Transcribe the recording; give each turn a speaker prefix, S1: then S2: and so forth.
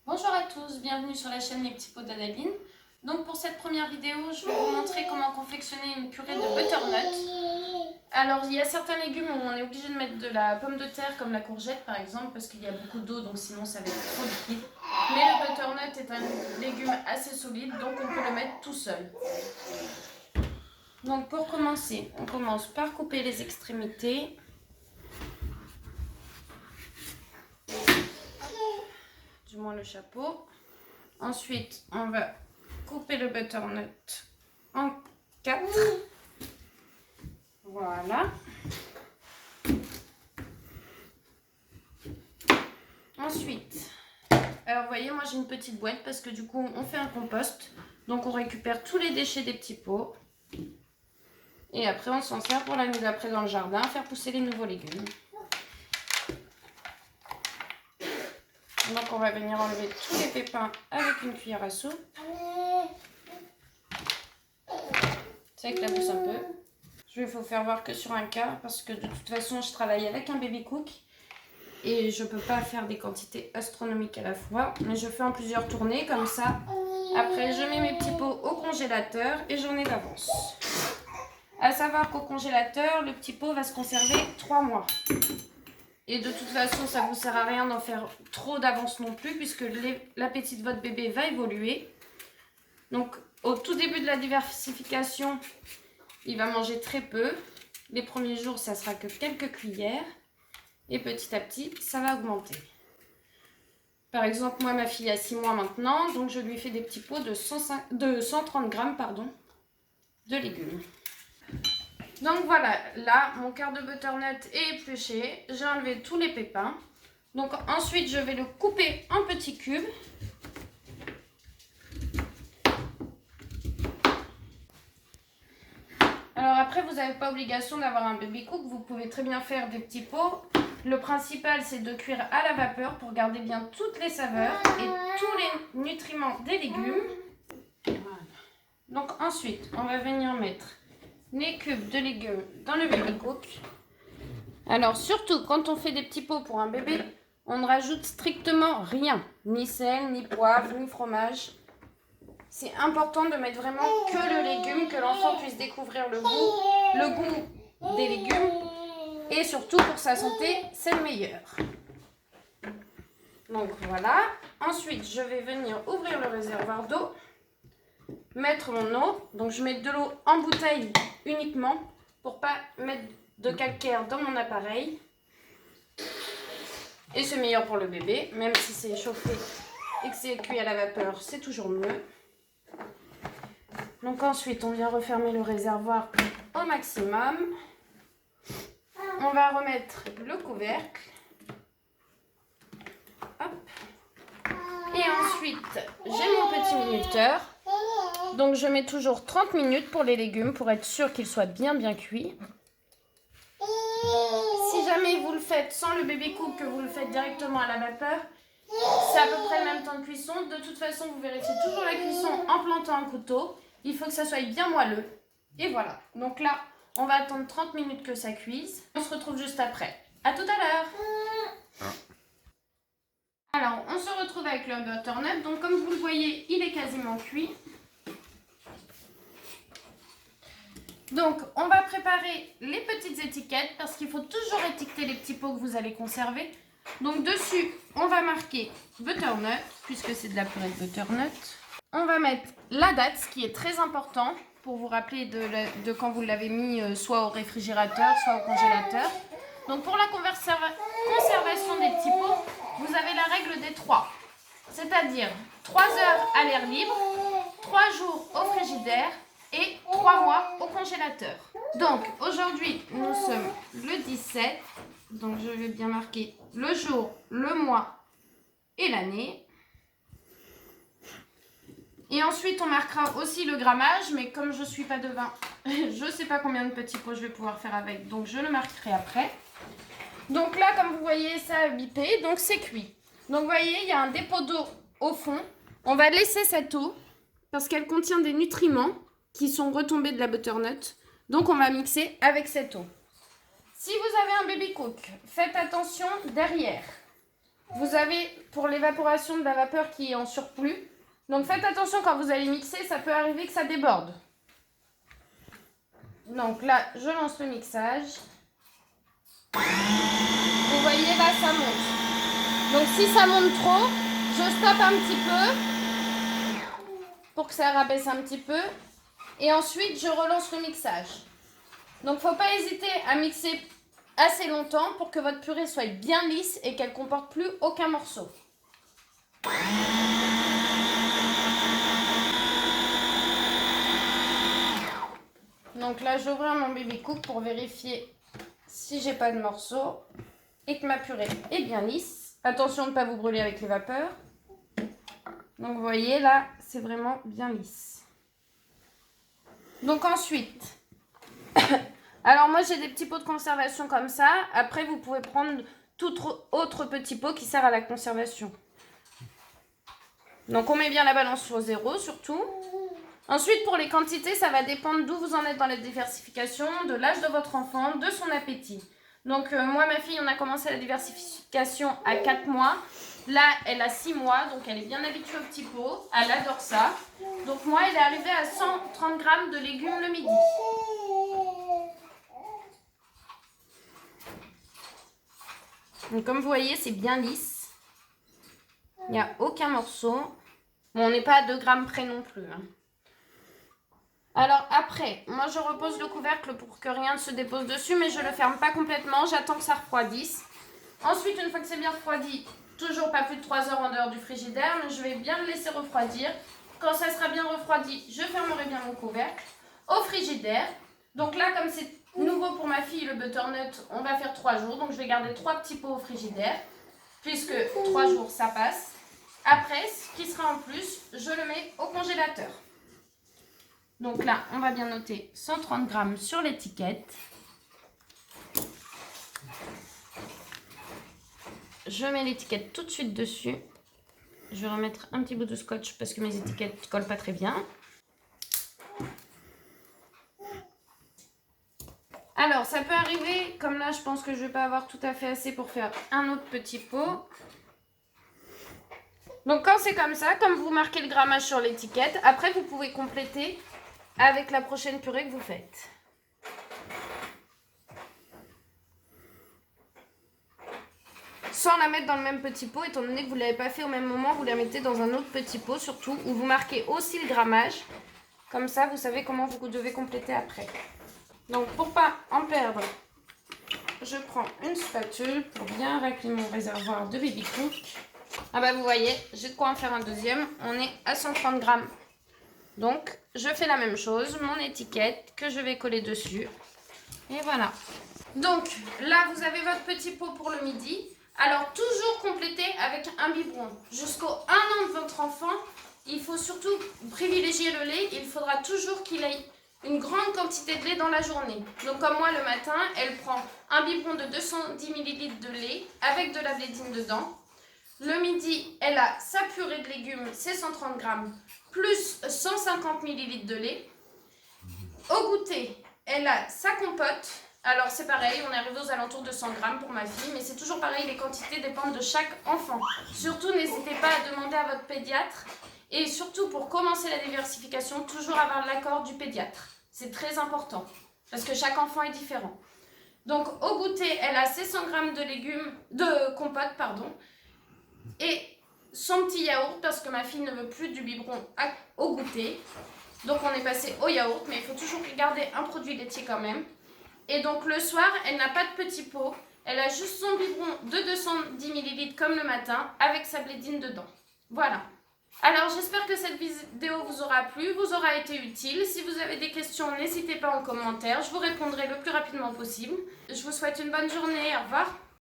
S1: Bonjour à tous, bienvenue sur la chaîne Les Petits Pots d'Adaline. Donc pour cette première vidéo, je vais vous montrer comment confectionner une purée de butternut. Alors il y a certains légumes où on est obligé de mettre de la pomme de terre comme la courgette par exemple parce qu'il y a beaucoup d'eau donc sinon ça va être trop liquide. Mais le butternut est un légume assez solide donc on peut le mettre tout seul. Donc pour commencer, on commence par couper les extrémités. Du moins le chapeau. Ensuite, on va couper le butternut en 4. Voilà. Ensuite, alors vous voyez, moi j'ai une petite boîte parce que du coup on fait un compost. Donc on récupère tous les déchets des petits pots. Et après on s'en sert pour l'année d'après dans le jardin, faire pousser les nouveaux légumes. Donc on va venir enlever tous les pépins avec une cuillère à soupe. Ça éclabousse un peu. Je vais vous faire voir que sur un cas parce que de toute façon je travaille avec un baby cook et je peux pas faire des quantités astronomiques à la fois, mais je fais en plusieurs tournées comme ça. Après je mets mes petits pots au congélateur et j'en ai d'avance. À savoir qu'au congélateur le petit pot va se conserver 3 mois. Et de toute façon, ça ne vous sert à rien d'en faire trop d'avance non plus puisque l'appétit de votre bébé va évoluer. Donc, au tout début de la diversification, il va manger très peu. Les premiers jours, ça sera que quelques cuillères. Et petit à petit, ça va augmenter. Par exemple, moi, ma fille a 6 mois maintenant. Donc, je lui fais des petits pots de 130 grammes de légumes. Donc voilà, là, mon quart de butternut est épluché. J'ai enlevé tous les pépins. Donc ensuite, je vais le couper en petits cubes. Alors après, vous n'avez pas obligation d'avoir un baby cook. Vous pouvez très bien faire des petits pots. Le principal, c'est de cuire à la vapeur pour garder bien toutes les saveurs et tous les nutriments des légumes. Voilà. Donc ensuite, on va venir mettre les cubes de légumes dans le baby cook. Alors surtout quand on fait des petits pots pour un bébé, on ne rajoute strictement rien, ni sel, ni poivre, ni fromage. C'est important de mettre vraiment que le légume, que l'enfant puisse découvrir le goût des légumes. Et surtout pour sa santé, c'est le meilleur. Donc voilà. Ensuite, je vais venir ouvrir le réservoir d'eau, mettre mon eau. Donc je mets de l'eau en bouteille uniquement pour pas mettre de calcaire dans mon appareil. Et c'est meilleur pour le bébé, même si c'est chauffé et que c'est cuit à la vapeur, c'est toujours mieux. Donc ensuite, on vient refermer le réservoir au maximum. On va remettre le couvercle. Hop. Et ensuite, j'ai mon petit minuteur. Donc je mets toujours 30 minutes pour les légumes pour être sûr qu'ils soient bien cuits. Si jamais vous le faites sans le baby cook, que vous le faites directement à la vapeur, c'est à peu près le même temps de cuisson. De toute façon, vous vérifiez toujours la cuisson en plantant un couteau. Il faut que ça soit bien moelleux. Et voilà. Donc là, on va attendre 30 minutes que ça cuise. On se retrouve juste après. À tout à l'heure. Alors, on se retrouve avec le butternut. Donc comme vous le voyez, il est quasiment cuit. Donc, on va préparer les petites étiquettes parce qu'il faut toujours étiqueter les petits pots que vous allez conserver. Donc, dessus, on va marquer butternut, puisque c'est de la purée de butternut. On va mettre la date, ce qui est très important pour vous rappeler de quand vous l'avez mis soit au réfrigérateur, soit au congélateur. Donc, pour la conservation des petits pots, vous avez la règle des 3. C'est-à-dire 3 heures à l'air libre, 3 jours au frigidaire et 3 mois au congélateur. Donc aujourd'hui nous sommes le 17, donc je vais bien marquer le jour, le mois et l'année. Et ensuite on marquera aussi le grammage, mais comme je ne suis pas devin, je ne sais pas combien de petits pots je vais pouvoir faire avec, donc je le marquerai après. Donc là comme vous voyez ça a bipé, donc c'est cuit. Donc vous voyez il y a un dépôt d'eau au fond, on va laisser cette eau parce qu'elle contient des nutriments qui sont retombés de la butternut. Donc on va mixer avec cette eau. Si vous avez un baby cook, faites attention derrière. vous avez pour l'évaporation de la vapeur qui est en surplus. Donc faites attention quand vous allez mixer, ça peut arriver que ça déborde. Donc là, je lance le mixage. Vous voyez là, ça monte. Donc si ça monte trop, je stoppe un petit peu pour que ça rabaisse un petit peu. Et ensuite, je relance le mixage. Donc faut pas hésiter à mixer assez longtemps pour que votre purée soit bien lisse et qu'elle ne comporte plus aucun morceau. Donc là, j'ouvre mon baby cook pour vérifier si j'ai pas de morceaux et que ma purée est bien lisse. Attention de ne pas vous brûler avec les vapeurs. Donc vous voyez là, c'est vraiment bien lisse. Donc ensuite, alors moi j'ai des petits pots de conservation comme ça. Après vous pouvez prendre tout autre petit pot qui sert à la conservation. Donc on met bien la balance sur 0 surtout. Ensuite pour les quantités, ça va dépendre d'où vous en êtes dans la diversification, de l'âge de votre enfant, de son appétit. Donc moi ma fille, on a commencé la diversification à 4 mois. Là elle a 6 mois, donc elle est bien habituée aux petits pots. Elle adore ça. Donc moi elle est arrivée à 130 g de légumes le midi. Donc comme vous voyez, c'est bien lisse. Il n'y a aucun morceau. Bon, on n'est pas à 2 grammes près non plus. Hein. Alors après, moi je repose le couvercle pour que rien ne se dépose dessus, mais je ne le ferme pas complètement. J'attends que ça refroidisse. Ensuite, une fois que c'est bien refroidi, toujours pas plus de 3 heures en dehors du frigidaire, mais je vais bien le laisser refroidir. Quand ça sera bien refroidi, je fermerai bien mon couvercle au frigidaire. Donc là, comme c'est nouveau pour ma fille, le butternut, on va faire 3 jours. Donc je vais garder 3 petits pots au frigidaire, puisque 3 jours, ça passe. Après, ce qui sera en plus, je le mets au congélateur. Donc là, on va bien noter 130 g sur l'étiquette. Je mets l'étiquette tout de suite dessus. Je vais remettre un petit bout de scotch parce que mes étiquettes ne collent pas très bien. Alors, ça peut arriver, comme là, je pense que je ne vais pas avoir tout à fait assez pour faire un autre petit pot. Donc, quand c'est comme ça, comme vous marquez le grammage sur l'étiquette, après, vous pouvez compléter avec la prochaine purée que vous faites. Sans la mettre dans le même petit pot, étant donné que vous ne l'avez pas fait au même moment, vous la mettez dans un autre petit pot, surtout, où vous marquez aussi le grammage. Comme ça, vous savez comment vous devez compléter après. Donc, pour ne pas en perdre, je prends une spatule pour bien racler mon réservoir de baby cook. Ah bah, vous voyez, j'ai de quoi en faire un deuxième. On est à 130 g. Donc, je fais la même chose, mon étiquette que je vais coller dessus. Et voilà. Donc, là, vous avez votre petit pot pour le midi. Alors, toujours compléter avec un biberon. Jusqu'au 1 an de votre enfant, il faut surtout privilégier le lait. Il faudra toujours qu'il ait une grande quantité de lait dans la journée. Donc, comme moi, le matin, elle prend un biberon de 210 ml de lait avec de la blédine dedans. Le midi, elle a sa purée de légumes, c'est 130 g, plus 150 ml de lait. Au goûter, elle a sa compote. Alors c'est pareil, on est arrivé aux alentours de 100 g pour ma fille, mais c'est toujours pareil, les quantités dépendent de chaque enfant. Surtout, n'hésitez pas à demander à votre pédiatre. Et surtout, pour commencer la diversification, toujours avoir l'accord du pédiatre. C'est très important, parce que chaque enfant est différent. Donc au goûter, elle a ses 100 g de légumes, de compote, pardon. Et son petit yaourt, parce que ma fille ne veut plus du biberon au goûter. Donc on est passé au yaourt, mais il faut toujours garder un produit laitier quand même. Et donc le soir, elle n'a pas de petit pot. Elle a juste son biberon de 210 ml comme le matin, avec sa blédine dedans. Voilà. Alors j'espère que cette vidéo vous aura plu, vous aura été utile. Si vous avez des questions, n'hésitez pas en commentaire. Je vous répondrai le plus rapidement possible. Je vous souhaite une bonne journée. Au revoir.